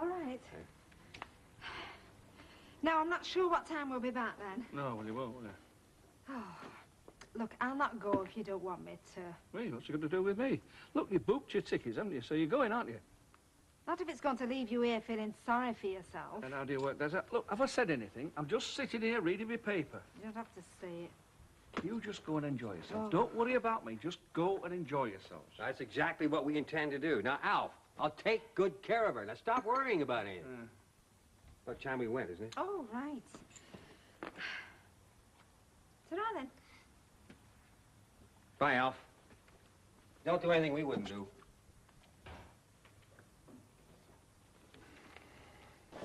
All right. Now, I'm not sure what time we'll be back then. No, well, you won't, will you? Oh, look, I'll not go if you don't want me to. Well, what's it got to do with me? Look, you booked your tickets, haven't you? So you're going, aren't you? Not if it's going to leave you here feeling sorry for yourself. And how do you work that out? Look, have I said anything? I'm just sitting here reading my paper. You don't have to say it. You just go and enjoy yourself. Oh. Don't worry about me. Just go and enjoy yourselves. That's exactly what we intend to do. Now, Alf, I'll take good care of her. Now, stop worrying about anything. What time we went, isn't it? Oh, right. Ta-ra, then. Bye, Alf. Don't do anything we wouldn't do.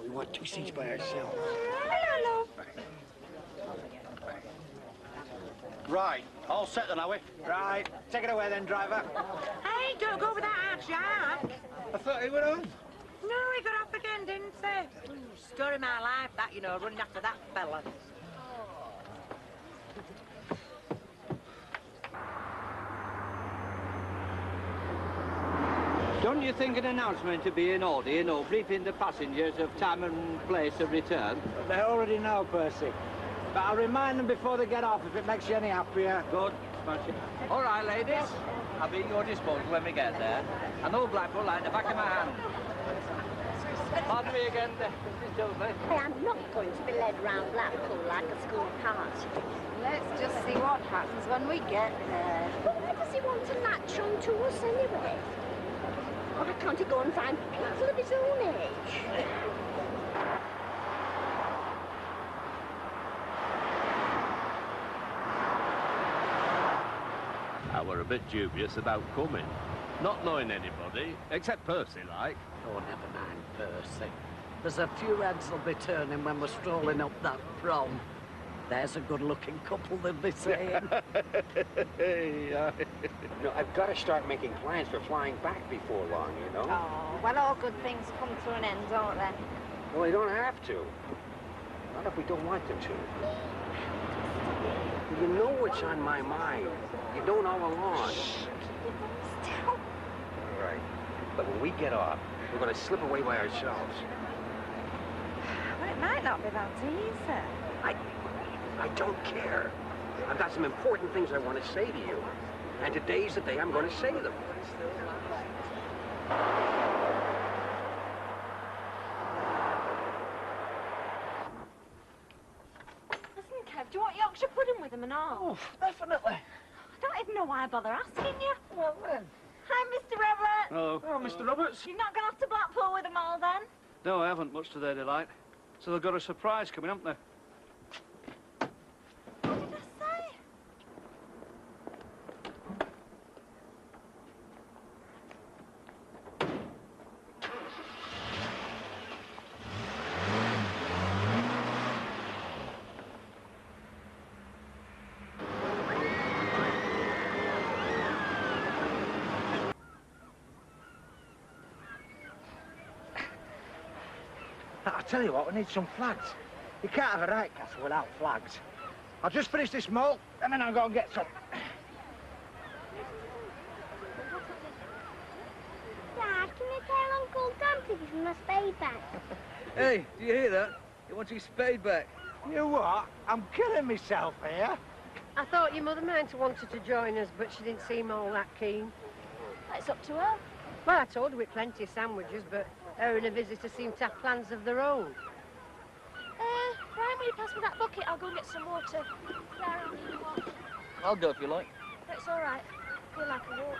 We want 2 seats by ourselves. Hello, love. Right, all set then, are we? Right, take it away then, driver. Hey, don't go with that half sharp. I thought he went home. No, he got off again, didn't he? Story of my life, that, you know, running after that fella. Don't you think an announcement to be in order, you know, briefing the passengers of time and place of return? They already know, Percy. But I'll remind them before they get off if it makes you any happier. Good. Smash it. All right, ladies. I'll be at your disposal when we get there. I know Blackpool like the back of my hand. Audrey again, Mrs. Dudley. Hey, I'm not going to be led round Blackpool like a school party. Let's just see what happens when we get there. But why does he want to latch on to us anyway? Or can't he go and find people of his own age? I were a bit dubious about coming. Not knowing anybody, except Percy, like. Oh, never mind, Percy. There's a few heads will be turning when we're strolling up that prom. There's a good-looking couple, they'll be saying. No, I've got to start making plans for flying back before long, you know? Oh, well, all good things come to an end, don't they? Well, they don't have to. Not if we don't want them to. You know what's on my mind. You don't all along. Still. All right. But when we get off, we're going to slip away by ourselves. Well, it might not be that easy. I don't care. I've got some important things I want to say to you. And today's the day I'm going to say them. Listen, Kev, do you want Yorkshire pudding with them and all? Oh, definitely. I don't even know why I bother asking you. Well, then. Hi, Mr. Roberts. Hello. Oh, Mr. Roberts. You've not gone off to Blackpool with them all, then? No, I haven't, much to their delight. So they've got a surprise coming, haven't they? What did I say? I'll tell you what, we need some flags. You can't have a right castle without flags. I'll just finish this malt, and then I'll go and get some. Dad, can you tell Uncle Dan to give me my spade back? Hey, do you hear that? He wants his spade back. You what? I'm killing myself here. I thought your mother might have wanted to join us, but she didn't seem all that keen. It's up to her. Well, I told her we'd plenty of sandwiches, but her and her visitor seem to have plans of their own. Ryan, will you pass me that bucket? I'll go and get some water. Sarah, I need water. I'll go if you like. It's all right. I feel like a walk.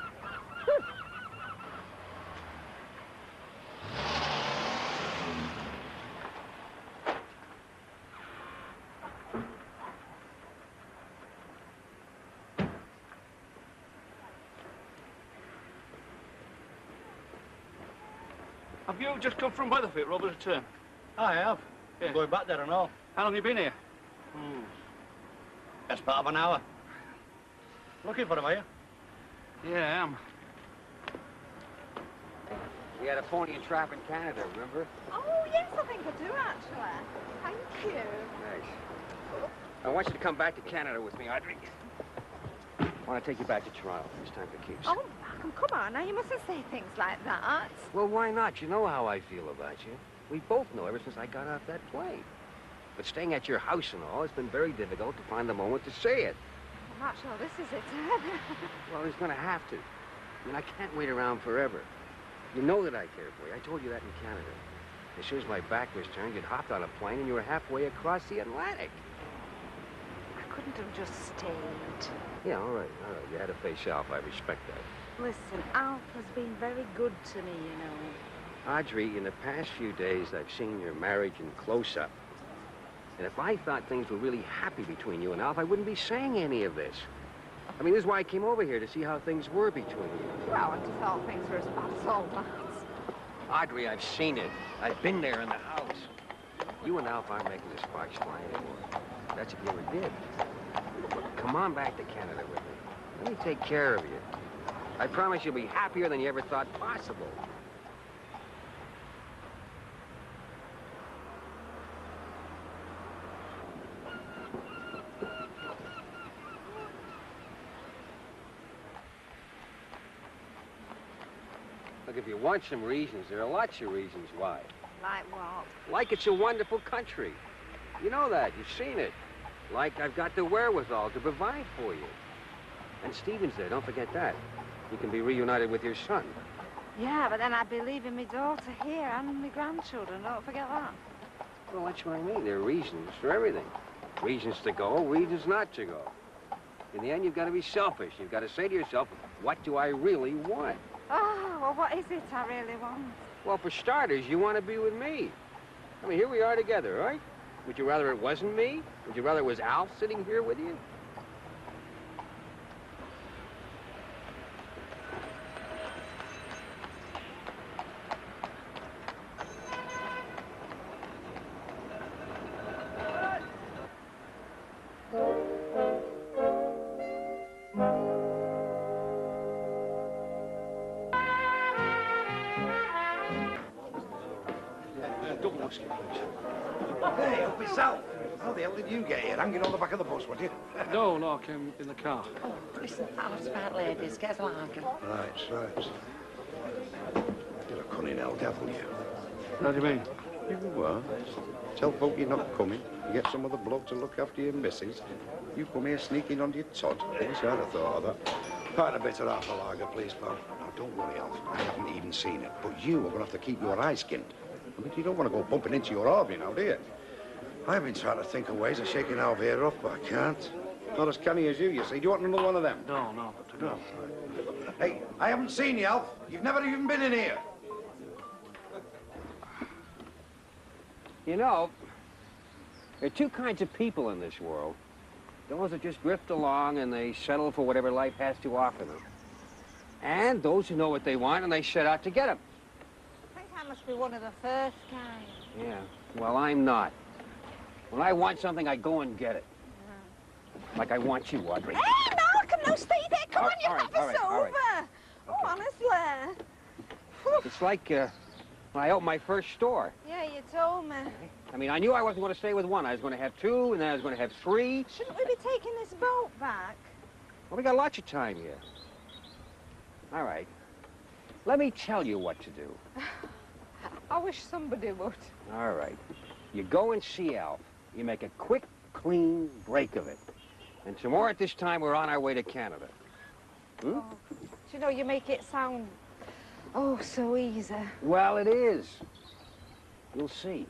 Have you just come from Weatherford, Robert, return? I have. Yeah. Going back there and all. How long have you been here? Best part of an hour. Looking for him, are you? Yeah, I am. We had a pony and trap in Canada, remember? Oh, yes, I think I do, actually. Thank you. Nice. I want you to come back to Canada with me, Audrey. I want to take you back to Toronto. It's time for keeps. Oh, I can come on, now you mustn't say things like that. Well, why not? You know how I feel about you. We both know ever since I got off that plane. But staying at your house and all, it's been very difficult to find the moment to say it. I'm not sure this is it, Ted. Well, he's gonna have to. I mean, I can't wait around forever. You know that I care for you. I told you that in Canada. As soon as my back was turned, you'd hopped on a plane and you were halfway across the Atlantic. I couldn't have just stayed. Yeah, all right. You had to face Alf. I respect that. Listen, Alf has been very good to me, you know. Audrey, in the past few days, I've seen your marriage in close-up. And if I thought things were really happy between you and Alf, I wouldn't be saying any of this. I mean, this is why I came over here, to see how things were between you. Well, I just thought things were as bad as all that. Audrey, I've seen it. I've been there in the house. You and Alf aren't making the sparks fly anymore. That's if you ever did. Look, come on back to Canada with me. Let me take care of you. I promise you'll be happier than you ever thought possible. Look, if you want some reasons, there are lots of reasons why. Like what? Like it's a wonderful country. You know that. You've seen it. Like I've got the wherewithal to provide for you. And Stephen's there. Don't forget that. You can be reunited with your son. Yeah, but then I'd be leaving my daughter here and my grandchildren. Don't forget that. Well, that's what I mean. There are reasons for everything. Reasons to go, reasons not to go. In the end, you've got to be selfish. You've got to say to yourself, what do I really want? Oh, well, what is it I really want? Well, for starters, you want to be with me. I mean, here we are together, right? Would you rather it wasn't me? Would you rather it was Alf sitting here with you? Hey, help yourself. How the hell did you get here? Hanging on the back of the bus, would you? No, I came in the car. Listen, Alf's about ladies. Get like 'em. Right. You're a cunning hell devil, you. How do you mean? You what? Tell folk you're not coming. You get some other bloke to look after your missus. You come here sneaking onto your Todd. I wish I'd have thought of that. Pint a bit of half a lager, please, pal. Now, don't worry, Alf. I haven't even seen it. But you are going to have to keep your eyes skinned. I mean, you don't want to go bumping into your Audrey now, do you? I've been trying to think of ways of shaking Alf here off, but I can't. Not as canny as you see. Do you want another one of them? No. Hey, I haven't seen you, Alf. You've never even been in here. You know, there are two kinds of people in this world. Those that just drift along and they settle for whatever life has to offer them. And those who know what they want and they set out to get them. I think I must be one of the first kind. Yeah, well, I'm not. When I want something, I go and get it. Like I want you, Audrey. Hey, Malcolm, no, stay there. Come on, you all right, have us over. Okay. Oh, honestly. It's like when I opened my first store. Yeah, you told me. I mean, I knew I wasn't going to stay with one. I was going to have two, and then I was going to have three. Shouldn't we be taking this boat back? Well, we got lots of time here. All right. Let me tell you what to do. I wish somebody would. All right. You go and see Alf. You make a quick, clean break of it. And tomorrow at this time, we're on our way to Canada. Hmm? Oh, you know, you make it sound, oh, so easy. Well, it is. You'll see.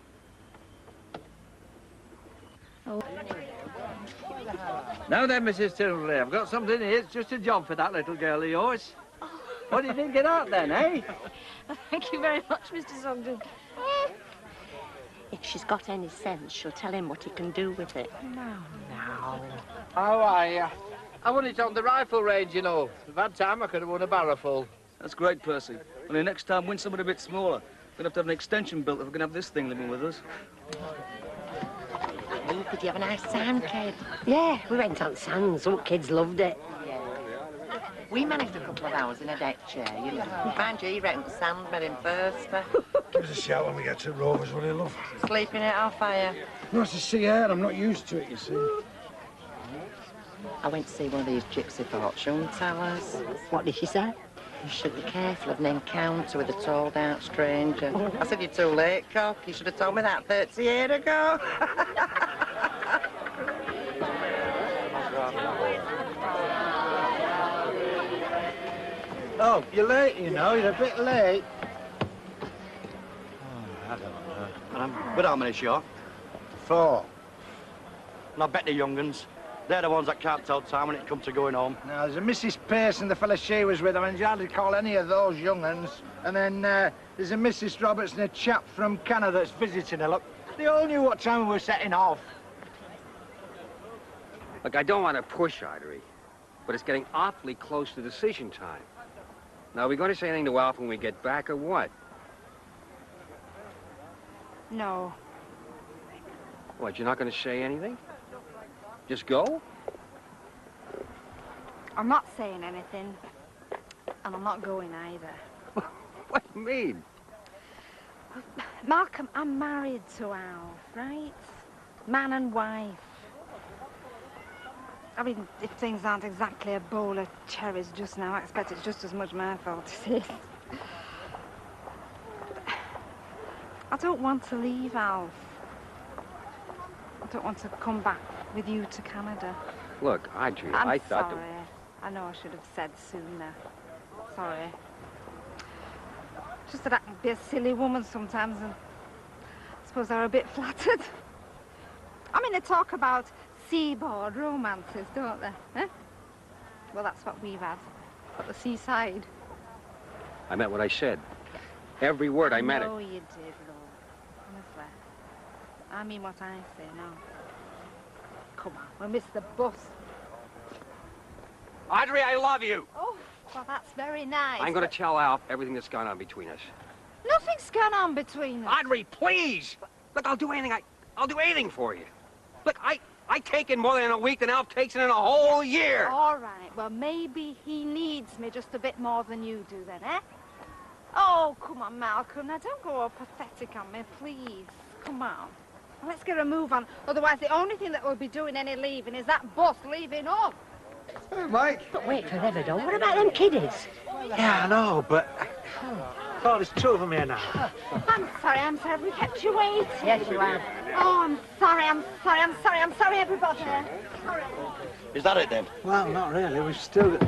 Oh. Now then, Mrs. Tilbury, I've got something here. It's just a job for that little girl of yours. What do you think of that, then, eh? Thank you very much, Mr. Sugden. If she's got any sense, she'll tell him what he can do with it. No. Oh, I won it on the rifle range, you know. At that time, I could have won a barrel full. That's great, Percy. Only next time, win somebody a bit smaller. We're going to have an extension built if we're going to have this thing living with us. Oh, could you have a nice time, kid? Yeah, we went on sands. All kids loved it. Yeah. We managed a couple of hours in a deck chair, you know. Mind you, he reckoned sand made him thirsty. Give us a shout when we get to Rovers, will you, love? Sleeping it off, are you? Nice to see her. I'm not used to it, you see. I went to see one of these gypsy fortune tellers. What did she say? You should be careful of an encounter with a tall, dark stranger. I said, you're too late, cock. You should have told me that 30 years ago. Oh, you're late, you know. You're a bit late. Oh, I don't know. But how many short? 4. And I bet the young uns, they're the ones that can't tell time when it comes to going home. Now, there's a Mrs. Pearson, the fella she was with. I mean, you hardly call any of those young uns. And then there's a Mrs. Robertson, a chap from Canada that's visiting her. Look, they all knew what time we were setting off. Look, I don't want to push, Audrey, but it's getting awfully close to decision time. Now, are we going to say anything to Alf when we get back, or what? No. What, you're not going to say anything? Just go? I'm not saying anything. And I'm not going either. What do you mean? Malcolm, I'm married to Alf, right? Man and wife. I mean, if things aren't exactly a bowl of cherries just now, I expect it's just as much my fault as his. I don't want to leave, Alf. I don't want to come back with you to Canada. Look, Audrey, I'm I thought... sorry. I know I should have said sooner. Sorry. Just that I can be a silly woman sometimes, and I suppose they're a bit flattered. I mean, they talk about seaboard romances, don't they? Eh? Well, that's what we've had at the seaside. I meant what I said. Every word, I meant it. I know you did, Lord. Honestly. I mean what I say now. Come on, we'll miss the bus. Audrey, I love you. Oh, well, that's very nice. I'm going to tell Alf everything that's gone on between us. Nothing's gone on between us. Audrey, please! Look, I'll do anything. I'll do anything for you. Look, I take in more than a week than Alf takes in a whole year. All right, well, maybe he needs me just a bit more than you do then, eh? Oh, come on, Malcolm. Now, don't go all pathetic on me, please. Come on. Let's get a move on. Otherwise, the only thing that will be doing any leaving is that bus leaving up. Hey, Mike. But wait forever, though. What about them kiddies? Yeah, I know, but... Oh, there's 2 of them here now. I'm sorry. Have we kept you waiting? Yes, you have. Oh, I'm sorry, everybody. Sorry. Is that it, then? Well, not really. We've still got...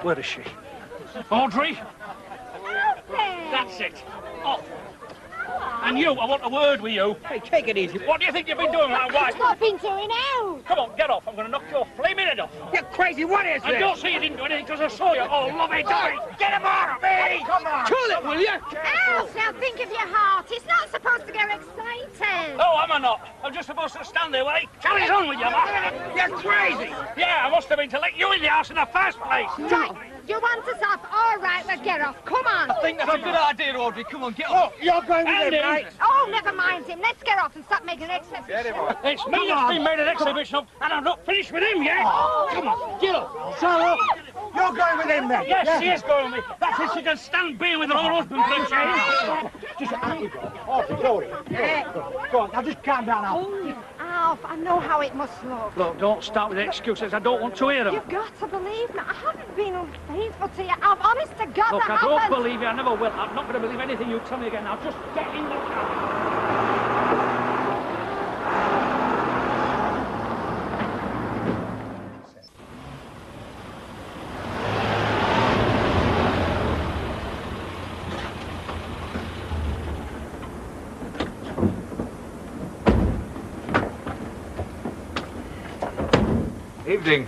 Where is she? Audrey? That's it. Off. And you, I want a word with you. Hey, take it easy. What do you think you've been doing with that wife? What I've been doing out? Come on, get off. I'm going to knock your flaming head off. You're crazy. What is I this? don't say you didn't do anything because I saw you. Oh, lovey-dovey. Get him out of me. Come on. Cool it, will you? Alf, now think of your heart. He's not supposed to get excited. Oh, am I not? I'm just supposed to stand there while he carries on with you, man. You're crazy. Yeah, I must have been to let you in the house in the first place. Right. You want us off? All right, well, get off. Come on. I think that's a good idea, Audrey. Come on, get off. Oh, you're going with him, right? Oh, never mind him. Let's get off and stop making an exhibition. It's me that's been made an exhibition of, and I'm not finished with him yet. Oh, Come on, get up. So, you're going with him, then? Yes, she is going with me. That's if she can stand being with her own husband, can she? Just out you go. Off you go. Go on, now just calm down, Alf. Oh, Alf, I know how it must look. Look, don't start with excuses. I don't want to hear them. You've got to believe me. I haven't been unfaithful to you, Alf. Honest to God, Look, I I don't haven't. believe you. I never will. I'm not going to believe anything you tell me again. Now, just get in the car. Evening.